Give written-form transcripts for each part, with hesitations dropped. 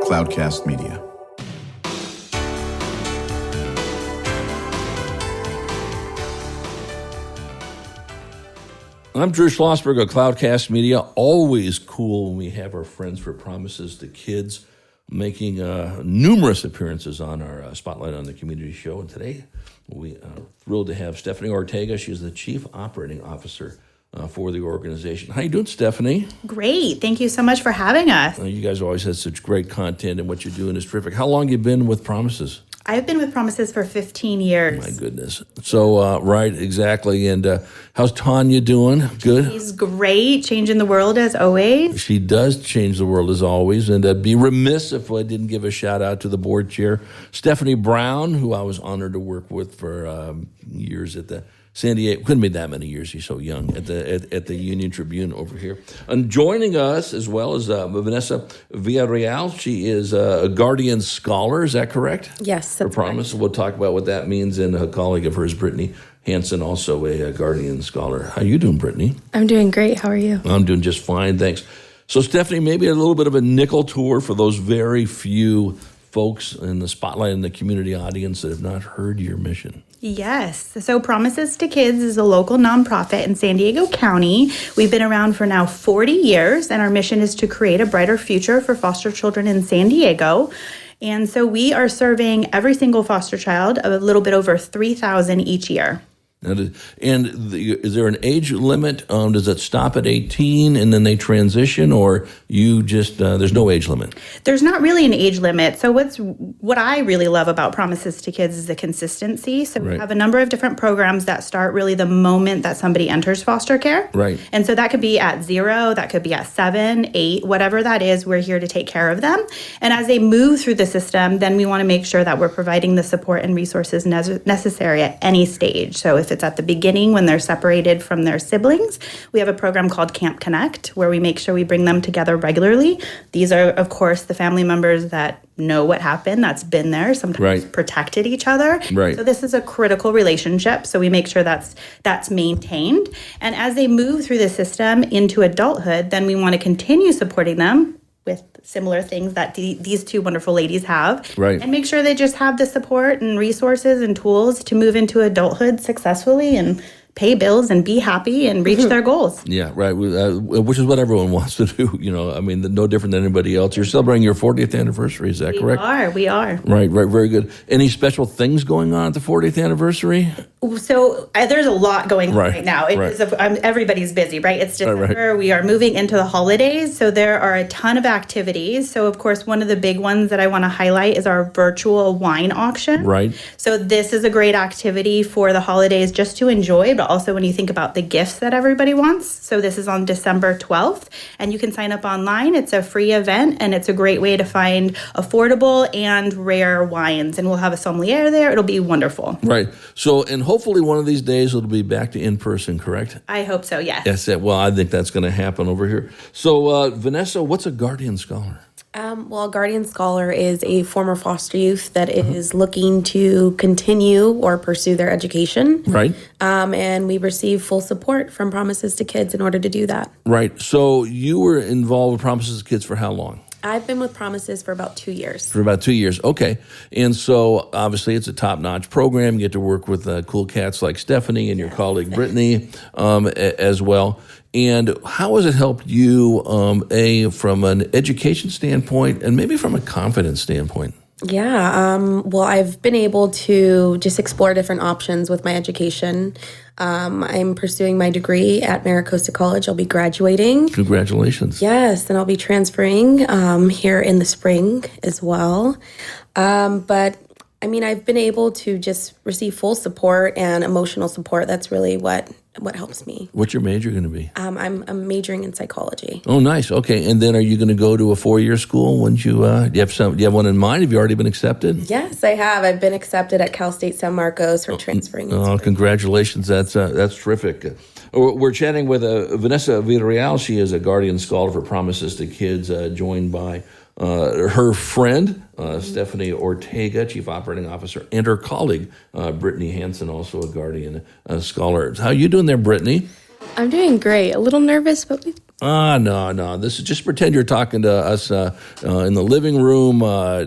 Cloudcast Media. I'm Drew Schlosberg of Cloudcast Media. Always cool when we have our Friends for Promises to Kids making numerous appearances on our Spotlight on the Community show. And today we are thrilled to have Stephanie Ortega. She's the Chief Operating Officer for the organization. How you doing, Stephanie? Great. Thank you so much for having us. You guys always have such great content, and what you're doing is terrific. How long have you been with Promises? I've been with Promises for 15 years. My goodness. So, right, exactly. And how's Tanya doing? Good? She's great, changing the world as always. She does change the world as always. And I'd be remiss if I didn't give a shout out to the board chair, Stephanie Brown, who I was honored to work with for years at the San Diego. Couldn't be that many years. She's so young at the Union Tribune over here. And joining us as well as Vanessa Villareal. She is a Guardian Scholar. Is that correct? Yes, For that's Promise. correct. We'll talk about what that means. And a colleague of hers, Brittney Hansen, also a Guardian Scholar. How you doing, Brittney? I'm doing great. How are you? I'm doing just fine, thanks. So, Stephanie, maybe a little bit of a nickel tour for those very few folks in the Spotlight and the community audience that have not heard your mission. Yes. So Promises to Kids is a local nonprofit in San Diego County. We've been around for now 40 years, and our mission is to create a brighter future for foster children in San Diego. And so we are serving every single foster child, a little bit over 3,000 each year. Is there an age limit? Does it stop at 18 and then they transition, or you just there's no age limit? There's not really an age limit. So what I really love about Promises to Kids is the consistency. So we have a number of different programs that start really the moment that somebody enters foster care. Right. And so that could be at 0, that could be at 7, 8, whatever that is, we're here to take care of them. And as they move through the system, then we want to make sure that we're providing the support and resources necessary at any stage. So if it's at the beginning when they're separated from their siblings, we have a program called Camp Connect where we make sure we bring them together regularly. These are, of course, the family members that know what happened, that's been there, sometimes protected each other. Right. So this is a critical relationship, so we make sure that's maintained. And as they move through the system into adulthood, then we want to continue supporting them with similar things that these two wonderful ladies have. Right. And make sure they just have the support and resources and tools to move into adulthood successfully and pay bills and be happy and reach their goals. Yeah, right. Which is what everyone wants to do. You know, I mean, no different than anybody else. You're celebrating your 40th anniversary. Is that correct? We are. Right. Very good. Any special things going on at the 40th anniversary? So there's a lot going on right now. Everybody's busy, right? It's December. Right. We are moving into the holidays. So there are a ton of activities. So, of course, one of the big ones that I want to highlight is our virtual wine auction. Right. So this is a great activity for the holidays just to enjoy, but also when you think about the gifts that everybody wants. So this is on December 12th, and you can sign up online. It's a free event, and it's a great way to find affordable and rare wines. And we'll have a sommelier there. It'll be wonderful. Right. So, and hopefully one of these days it'll be back to in-person, correct? I hope so, yes. Yes. Well, I think that's going to happen over here. So, Vanessa, what's a Guardian Scholar? Well, a Guardian Scholar is a former foster youth that is looking to continue or pursue their education. Right. And we receive full support from Promises to Kids in order to do that. Right. So you were involved with Promises to Kids for how long? I've been with Promises for about 2 years. For about 2 years. Okay. And so obviously it's a top-notch program. You get to work with cool cats like Stephanie and your colleague Brittney as well. And how has it helped you, from an education standpoint and maybe from a confidence standpoint? Yeah, well, I've been able to just explore different options with my education. I'm pursuing my degree at Maricosta College. I'll be graduating. Congratulations. Yes, and I'll be transferring here in the spring as well. But I mean, I've been able to just receive full support and emotional support. That's really what helps me. What's your major going to be? I'm majoring in psychology. Oh, nice. Okay, and then are you going to go to a 4-year school? Once you do you have one in mind? Have you already been accepted? Yes, I have. I've been accepted at Cal State San Marcos for transferring. Oh, congratulations! That's terrific. We're chatting with Vanessa Villareal. She is a Guardian Scholar for Promises to Kids, joined by her friend, Stephanie Ortega, Chief Operating Officer, and her colleague, Brittney Hansen, also a Guardian Scholar. How you doing there, Brittney? I'm doing great. A little nervous, but No. This is just pretend you're talking to us in the living room,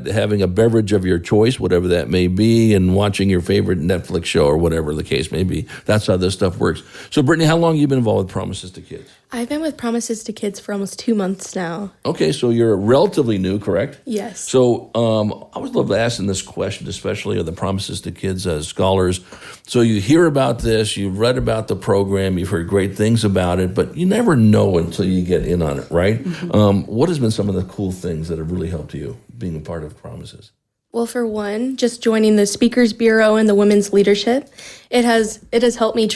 having a beverage of your choice, whatever that may be, and watching your favorite Netflix show or whatever the case may be. That's how this stuff works. So, Brittney, how long have you been involved with Promises to Kids? I've been with Promises to Kids for almost 2 months now. Okay, so you're relatively new, correct? Yes. So I always love asking this question, especially of the Promises to Kids scholars. So you hear about this, you've read about the program, you've heard great things about it, but you never know until you get in on it, right? Mm-hmm. What has been some of the cool things that have really helped you being a part of Promises? Well, for one, just joining the Speakers Bureau and the Women's Leadership, it has helped me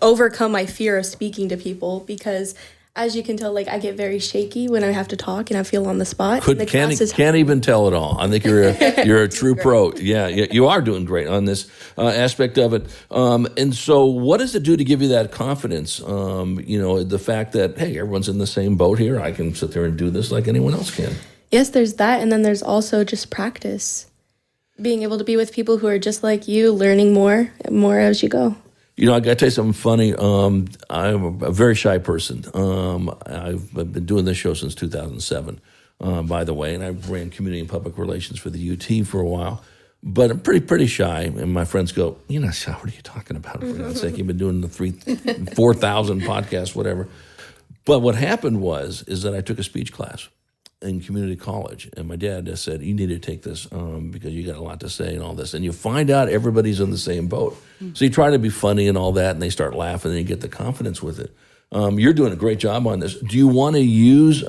overcome my fear of speaking to people, because as you can tell, I get very shaky when I have to talk and I feel on the spot. Can't even tell it all. I think you're a true pro. Yeah, you are doing great on this aspect of it. And so, what does it do to give you that confidence? The fact that, hey, everyone's in the same boat here. I can sit there and do this like anyone else can. Yes, there's that, and then there's also just practice. Being able to be with people who are just like you, learning more as you go. I got to tell you something funny. I'm a very shy person. I've been doing this show since 2007, by the way, and I ran community and public relations for the UT for a while. But I'm pretty shy, and my friends go, "You're not shy. What are you talking about? For God's sake, you've been doing the 4,000 podcasts, whatever." But what happened is that I took a speech class in community college, and my dad just said, "You need to take this because you got a lot to say and all this." And you find out everybody's in the same boat. So you try to be funny and all that, and they start laughing, and you get the confidence with it. You're doing a great job on this. Do you want to use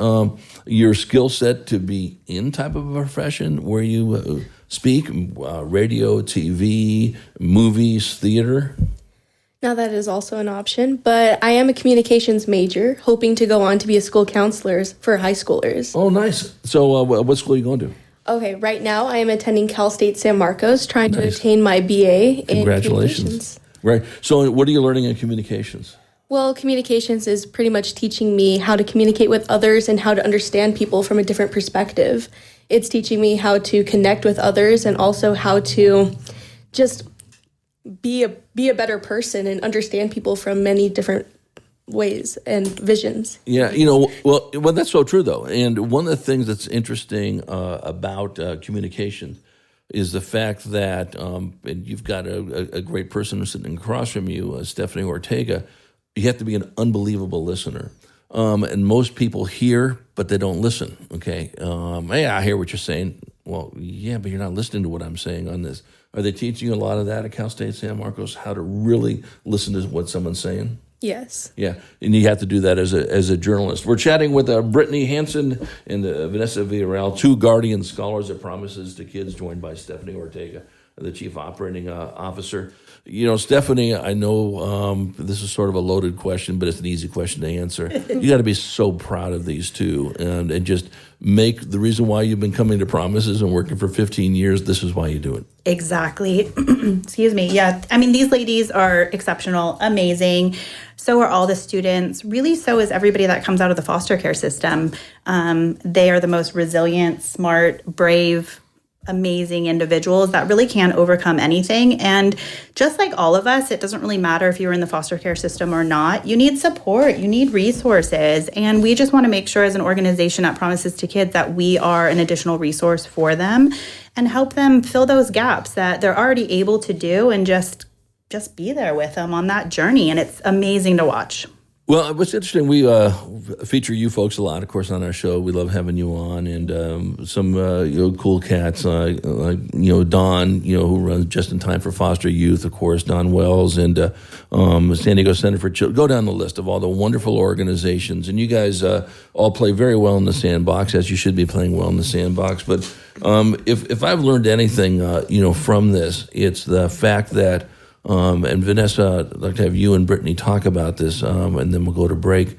your skill set to be in type of a profession where you speak, radio, TV, movies, theater? Now that is also an option, but I am a communications major, hoping to go on to be a school counselor for high schoolers. Oh, nice. So what school are you going to? Okay, right now I am attending Cal State San Marcos, trying to obtain my BA in communications. Right. So what are you learning in communications? Well, communications is pretty much teaching me how to communicate with others and how to understand people from a different perspective. It's teaching me how to connect with others and also how to just be a better person and understand people from many different ways and visions. Yeah, well, that's so true, though. And one of the things that's interesting about communication is the fact that, and you've got a great person sitting across from you, Stephanie Ortega, you have to be an unbelievable listener. And most people hear, but they don't listen, okay? Hey, I hear what you're saying. Well, yeah, but you're not listening to what I'm saying on this. Are they teaching you a lot of that at Cal State San Marcos, how to really listen to what someone's saying? Yes. Yeah, and you have to do that as a journalist. We're chatting with Brittney Hansen and Vanessa Villareal, two Guardian scholars at Promises to Kids, joined by Stephanie Ortega, the Chief Operating Officer. Stephanie, I know this is sort of a loaded question, but it's an easy question to answer. You got to be so proud of these two and just make the reason why you've been coming to Promises and working for 15 years, this is why you do it. Exactly. Excuse me. Yeah. I mean, these ladies are exceptional, amazing. So are all the students. Really, so is everybody that comes out of the foster care system. They are the most resilient, smart, brave, amazing individuals that really can overcome anything. And just like all of us, it doesn't really matter if you're in the foster care system or not. You need support, you need resources. And we just want to make sure as an organization at Promises to Kids that we are an additional resource for them and help them fill those gaps that they're already able to do and just be there with them on that journey. And it's amazing to watch. Well, what's interesting, we feature you folks a lot, of course, on our show. We love having you on, and some cool cats like Don, who runs Just in Time for Foster Youth, of course, Don Wells, and San Diego Center for Children. Go down the list of all the wonderful organizations, and you guys all play very well in the sandbox, as you should be playing well in the sandbox. But if I've learned anything, from this, it's the fact that. And Vanessa, I'd like to have you and Brittney talk about this, and then we'll go to break,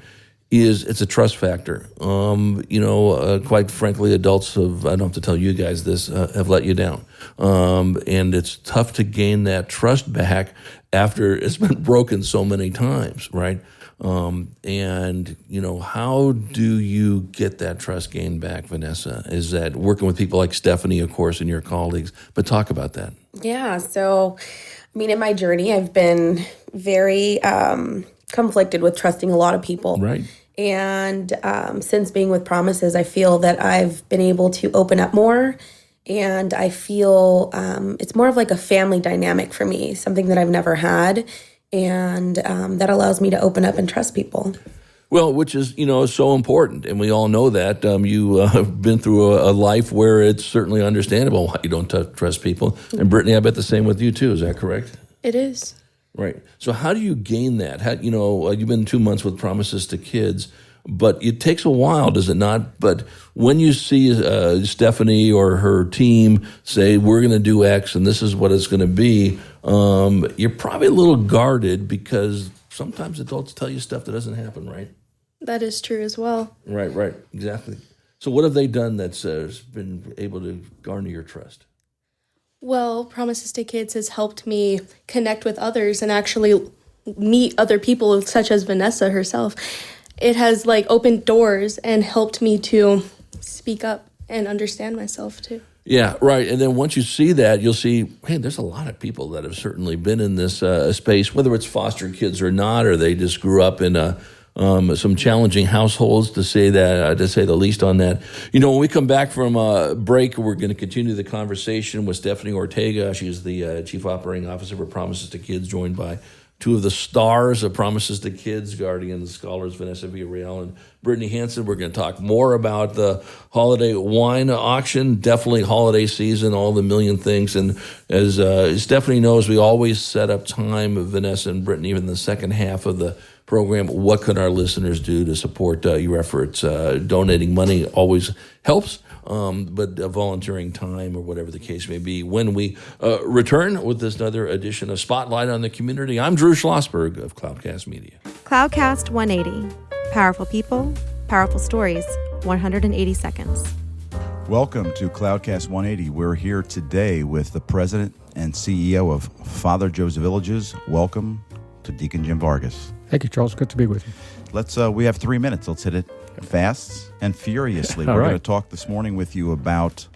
it's a trust factor. Quite frankly, adults I don't have to tell you guys this, have let you down. And it's tough to gain that trust back after it's been broken so many times, right? And how do you get that trust gained back, Vanessa? Is that working with people like Stephanie, of course, and your colleagues? But talk about that. Yeah, so... in my journey, I've been very conflicted with trusting a lot of people. Right. And since being with Promises, I feel that I've been able to open up more. And I feel it's more of like a family dynamic for me, something that I've never had. And that allows me to open up and trust people. Well, which is, so important. And we all know that. You have been through a life where it's certainly understandable why you don't trust people. And Brittney, I bet the same with you too. Is that correct? It is. Right. So how do you gain that? You've been 2 months with Promises to Kids, but it takes a while, does it not? But when you see Stephanie or her team say, we're going to do X and this is what it's going to be, you're probably a little guarded because sometimes adults tell you stuff that doesn't happen, right? That is true as well. Right, exactly. So what have they done that's been able to garner your trust? Well, Promises to Kids has helped me connect with others and actually meet other people, such as Vanessa herself. It has opened doors and helped me to speak up and understand myself too. Yeah, right. And then once you see that, you'll see, hey, there's a lot of people that have certainly been in this space, whether it's foster kids or not, or they just grew up in some challenging households, to say the least on that. When we come back from break, we're going to continue the conversation with Stephanie Ortega. She's the Chief Operating Officer for Promises to Kids, joined by two of the stars of Promises to Kids, Guardian Scholars, Vanessa Villareal and Brittney Hansen. We're going to talk more about the holiday wine auction, definitely holiday season, all the million things. And as Stephanie knows, we always set up time, Vanessa and Brittney, in the second half of the program. What can our listeners do to support your efforts? Donating money always helps. But volunteering time or whatever the case may be. When we return with this another edition of Spotlight on the Community, I'm Drew Schlossberg of Cloudcast Media. Cloudcast 180. Powerful people, powerful stories, 180 seconds. Welcome to Cloudcast 180. We're here today with the president and CEO of Father Joe's Villages. Welcome to Deacon Jim Vargas. Thank you, Charles. Good to be with you. We have 3 minutes. Let's hit it fast and furiously. All We're right. going to talk this morning with you about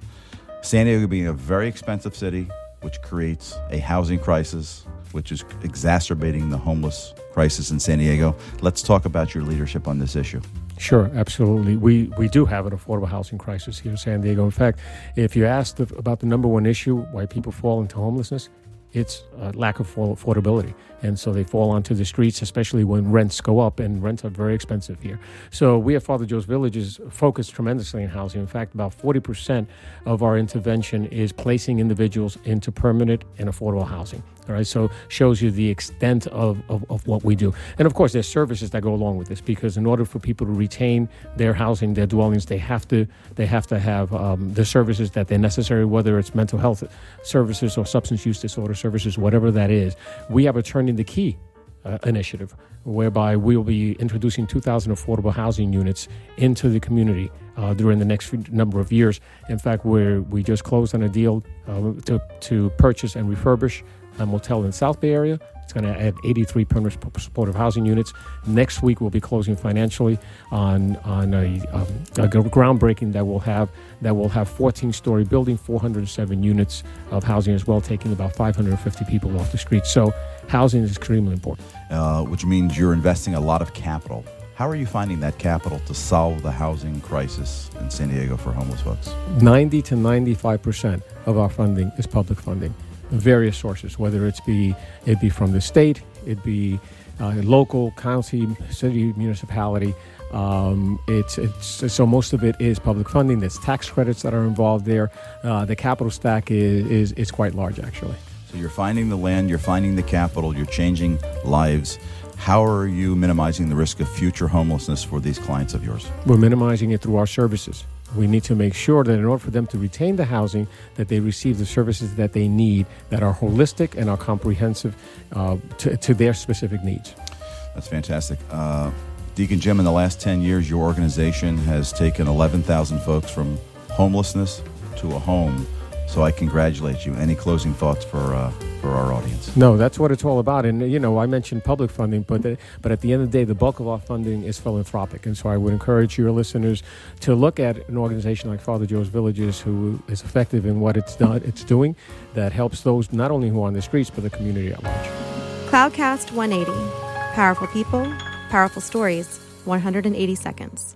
San Diego being a very expensive city, which creates a housing crisis, which is exacerbating the homeless crisis in San Diego. Let's talk about your leadership on this issue. Sure, absolutely. We do have an affordable housing crisis here in San Diego. In fact, if you asked about the number one issue why people fall into homelessness, it's lack of affordability. And so they fall onto the streets, especially when rents go up, and rents are very expensive here. So we at Father Joe's Villages focus tremendously on housing. In fact, about 40% of our intervention is placing individuals into permanent and affordable housing. All right, so shows you the extent of what we do. And of course, there's services that go along with this, because in order for people to retain their housing, their dwellings, they have to have the services that they're necessary, whether it's mental health services or substance use disorder services, whatever that is. We have a Turning the Key initiative, whereby we'll be introducing 2,000 affordable housing units into the community during the next number of years. In fact, we just closed on a deal to purchase and refurbish a motel in South Bay area. It's going to add 83 permanent supportive housing units. Next week, we'll be closing financially on a groundbreaking that will have 14-story building, 407 units of housing as well, taking about 550 people off the street. So housing is extremely important. Which means you're investing a lot of capital. How are you finding that capital to solve the housing crisis in San Diego for homeless folks? 90 to 95% of our funding is public funding. Various sources, whether it be from the state, it be local, county, city, municipality. So most of it is public funding. There's tax credits that are involved there. The capital stack is quite large, actually. So you're finding the land, you're finding the capital, you're changing lives. How are you minimizing the risk of future homelessness for these clients of yours? We're minimizing it through our services. We need to make sure that in order for them to retain the housing, that they receive the services that they need, that are holistic and are comprehensive to their specific needs. That's fantastic. Deacon Jim, in the last 10 years, your organization has taken 11,000 folks from homelessness to a home. So I congratulate you. Any closing thoughts for our audience? No, that's what it's all about. And, I mentioned public funding, but at the end of the day, the bulk of our funding is philanthropic. And so I would encourage your listeners to look at an organization like Father Joe's Villages, who is effective in what it's doing, that helps those not only who are on the streets, but the community at large. Cloudcast 180. Powerful people, powerful stories, 180 seconds.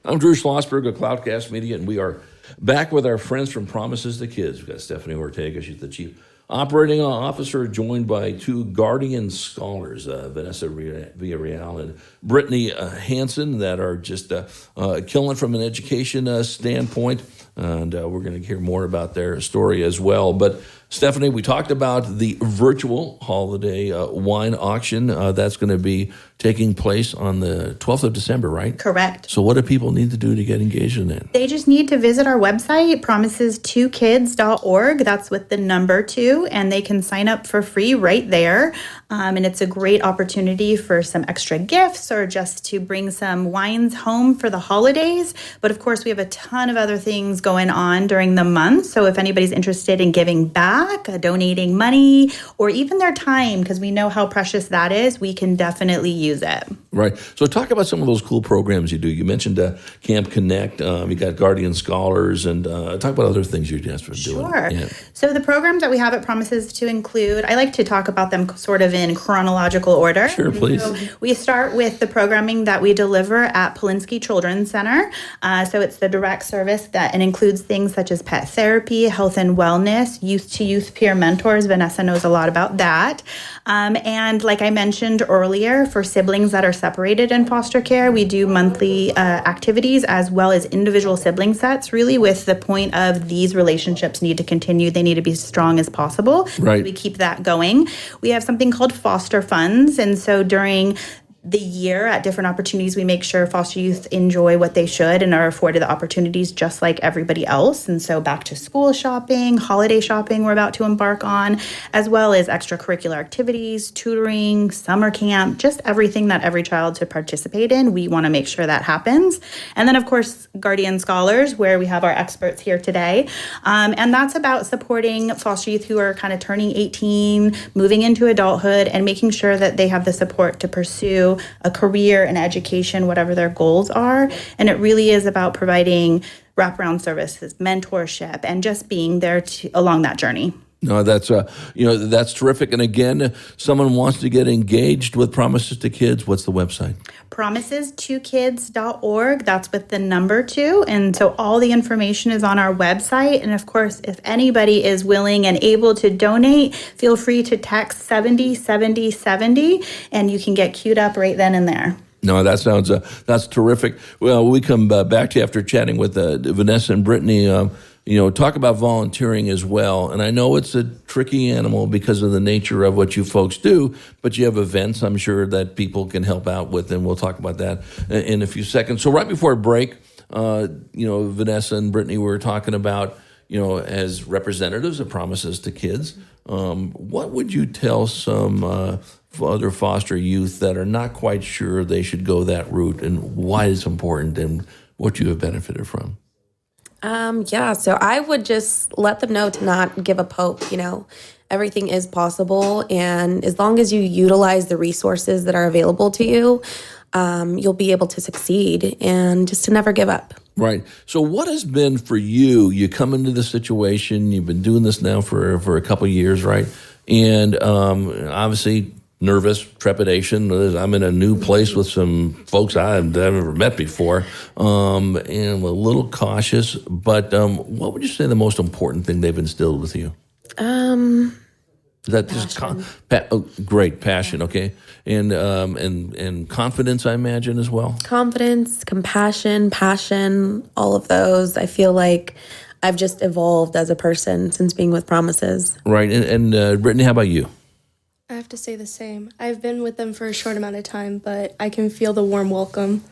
I'm Drew Schlosberg of Cloudcast Media, and we are back with our friends from Promises to Kids. We've got Stephanie Ortega, she's the Chief Operating Officer, joined by two Guardian scholars, Vanessa Villareal and Brittney Hansen, that are just killing from an education standpoint. And we're going to hear more about their story as well. But Stephanie, we talked about the virtual holiday wine auction. That's going to be taking place on the 12th of December, right? Correct. So what do people need to do to get engaged in it? They just need to visit our website, promises2kids.org. That's with the number 2, and they can sign up for free right there. And it's a great opportunity for some extra gifts or just to bring some wines home for the holidays. But of course, we have a ton of other things going on during the month. So if anybody's interested in giving back, donating money, or even their time, because we know how precious that is, we can definitely use it. Right. So talk about some of those cool programs you do. You mentioned Camp Connect. You got Guardian Scholars, and talk about other things you're just doing. Sure. Yeah. So the programs that we have at Promises to include, I like to talk about them sort of in chronological order. Sure, please. So we start with the programming that we deliver at Polinsky Children's Center. So it's the direct service that and includes things such as pet therapy, health and wellness, youth-to-youth peer mentors. Vanessa knows a lot about that. And like I mentioned earlier, for siblings that are separated in foster care, we do monthly activities as well as individual sibling sets, really with the point of these relationships need to continue. They need to be as strong as possible. Right. So we keep that going. We have something called foster funds. And so during the year at different opportunities, we make sure foster youth enjoy what they should and are afforded the opportunities just like everybody else. And so back to school shopping, holiday shopping we're about to embark on, as well as extracurricular activities, tutoring, summer camp, just everything that every child should participate in. We want to make sure that happens. And then, of course, Guardian Scholars, where we have our experts here today. And that's about supporting foster youth who are kind of turning 18, moving into adulthood, and making sure that they have the support to pursue a career, an education, whatever their goals are. And it really is about providing wraparound services, mentorship, and just being there along that journey. No, that's that's terrific. And again, someone wants to get engaged with Promises to Kids. What's the website? Promises2kids.org. That's with the number 2. And so all the information is on our website. And of course, if anybody is willing and able to donate, feel free to text 707070 and you can get queued up right then and there. No, that sounds that's terrific. Well, we come back to you after chatting with Vanessa and Brittney. Talk about volunteering as well. And I know it's a tricky animal because of the nature of what you folks do, but you have events, I'm sure, that people can help out with, and we'll talk about that in a few seconds. So right before break, Vanessa and Brittney were talking about, as representatives of Promises to Kids, what would you tell some other foster youth that are not quite sure they should go that route, and why it's important and what you have benefited from? So I would just let them know to not give up hope. Everything is possible. And as long as you utilize the resources that are available to you, you'll be able to succeed, and just to never give up. Right. So what has been for you? You come into this situation, you've been doing this now for a couple of years, right? And obviously nervous, trepidation. I'm in a new place with some folks I've never met before, and I'm a little cautious. But what would you say the most important thing they've instilled with you? Passion. Is that just great passion? Okay, and confidence, I imagine, as well. Confidence, compassion, passion, all of those. I feel like I've just evolved as a person since being with Promises. Right, and Brittney, how about you? I have to say the same. I've been with them for a short amount of time, but I can feel the warm welcome.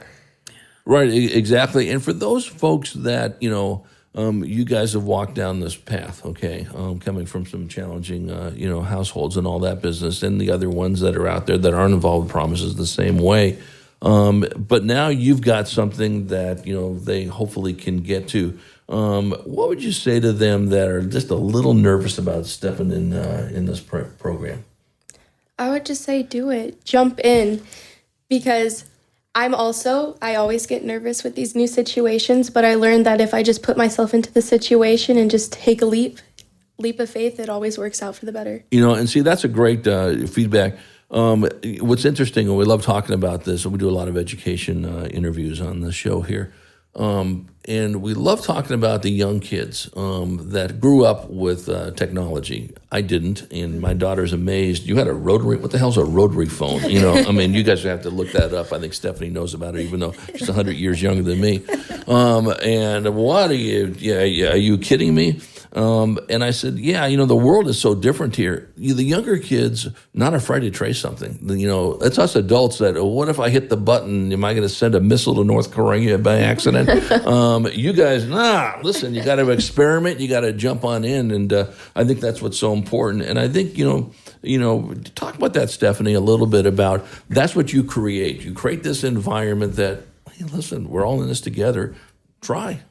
Right, exactly. And for those folks that, you guys have walked down this path, okay, coming from some challenging, households and all that business, and the other ones that are out there that aren't involved with Promises the same way. But now you've got something that, they hopefully can get to. What would you say to them that are just a little nervous about stepping in this program? I would just say do it. Jump in, because I always get nervous with these new situations, but I learned that if I just put myself into the situation and just take a leap, leap of faith, it always works out for the better. And see, that's a great feedback. What's interesting, and we love talking about this, and we do a lot of education interviews on the show here, and we love talking about the young kids that grew up with technology. I didn't, and my daughter's amazed. You had a rotary. What the hell's a rotary phone? You guys have to look that up. I think Stephanie knows about it, even though she's 100 years younger than me. And what are you? Yeah, are you kidding me? And I said, yeah, the world is so different here. The younger kids, not afraid to try something. It's us adults that, what if I hit the button? Am I going to send a missile to North Korea by accident? You guys, listen, you got to experiment. You got to jump on in. And I think that's what's so important. And I think, talk about that, Stephanie, a little bit about that's what you create. You create this environment that, hey, listen, we're all in this together. Try.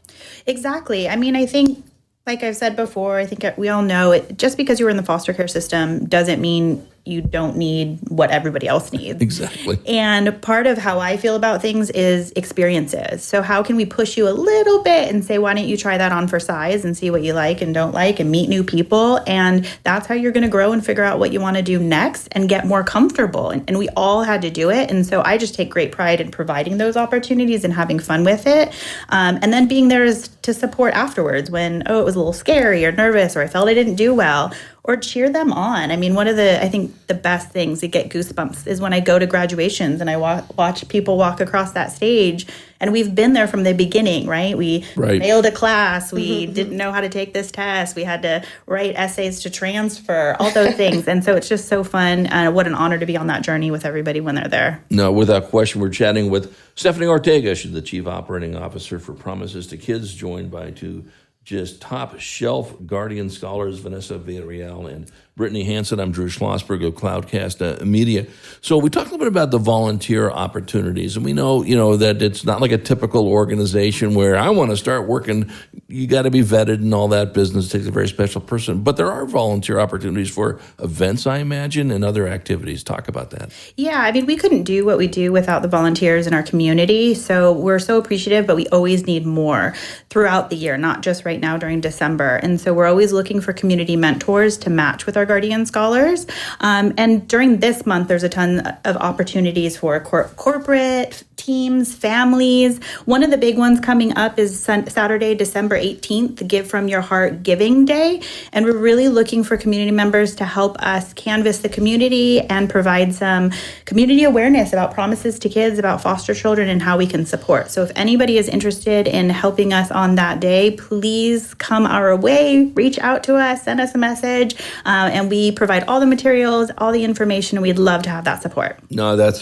Exactly. I think, like I've said before, I think we all know it. Just because you were in the foster care system doesn't mean you don't need what everybody else needs. Exactly. And part of how I feel about things is experiences. So how can we push you a little bit and say, why don't you try that on for size and see what you like and don't like and meet new people? And that's how you're going to grow and figure out what you want to do next and get more comfortable. And we all had to do it. And so I just take great pride in providing those opportunities and having fun with it. And then being there to support afterwards when, it was a little scary or nervous or I felt I didn't do well. Or cheer them on. One of I think the best things that get goosebumps is when I go to graduations and I watch people walk across that stage. And we've been there from the beginning, right? We failed a class. We didn't know how to take this test. We had to write essays to transfer, all those things. And so it's just so fun. What an honor to be on that journey with everybody when they're there. No, without question, we're chatting with Stephanie Ortega. She's the Chief Operating Officer for Promises to Kids, joined by two just top shelf Guardian scholars, Vanessa Villareal and Brittney Hansen. I'm Drew Schlossberg of Cloudcast Media. So we talked a little bit about the volunteer opportunities, and we know, that it's not like a typical organization where I want to start working. You got to be vetted and all that business. It takes a very special person. But there are volunteer opportunities for events, I imagine, and other activities. Talk about that. Yeah, we couldn't do what we do without the volunteers in our community. So we're so appreciative, but we always need more throughout the year, not just right now during December. And so we're always looking for community mentors to match with our Guardian Scholars. And during this month, there's a ton of opportunities for corporate teams, families. One of the big ones coming up is Saturday, December 18th, Give From Your Heart Giving Day. And we're really looking for community members to help us canvass the community and provide some community awareness about promises to kids, about foster children, and how we can support. So if anybody is interested in helping us on that day, please come our way, reach out to us, send us a message, and we provide all the materials, all the information, and we'd love to have that support. No, that's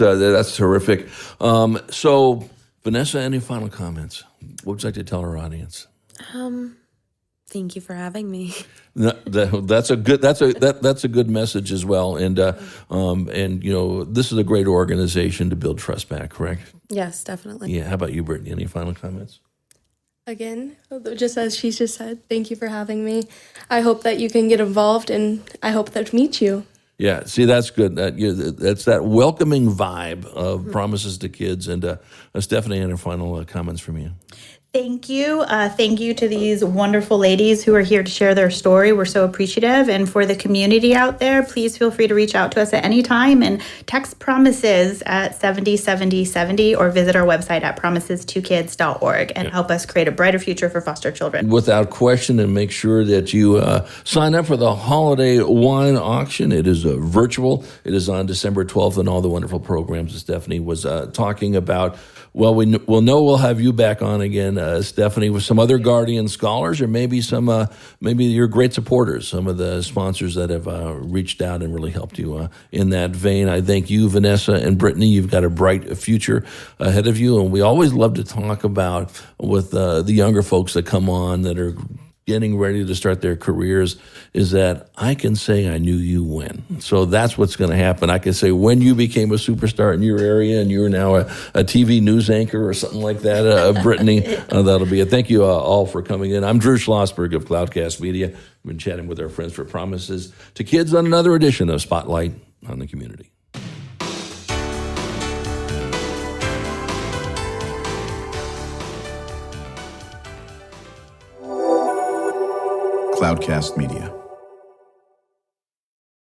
terrific. So, Vanessa, any final comments? What would you like to tell our audience? Thank you for having me. That's a good message as well. And this is a great organization to build trust back. Correct? Yes, definitely. Yeah. How about you, Brittney? Any final comments? Again, just as she's just said, thank you for having me. I hope that you can get involved, and I hope to meet you. Yeah, see, that's good. That's that welcoming vibe of Promises to Kids. And Stephanie, any final comments from you? Thank you. Thank you to these wonderful ladies who are here to share their story. We're so appreciative. And for the community out there, please feel free to reach out to us at any time and text Promises at 707070 or visit our website at promises2kids.org and help us create a brighter future for foster children. Without question, and make sure that you sign up for the Holiday Wine Auction. It is virtual. It is on December 12th, and all the wonderful programs that Stephanie was talking about. Well, we'll have you back on again, Stephanie, with some other Guardian scholars, or maybe maybe your great supporters, some of the sponsors that have reached out and really helped you in that vein. I thank you, Vanessa and Brittney. You've got a bright future ahead of you, and we always love to talk about with the younger folks that come on that are getting ready to start their careers, is that I can say I knew you when. So that's what's going to happen. I can say when you became a superstar in your area and you're now a TV news anchor or something like that, Brittney, that'll be it. Thank you all for coming in. I'm Drew Schlossberg of Cloudcast Media. We've been chatting with our friends for Promises to Kids on another edition of Spotlight on the Community. Cloudcast Media.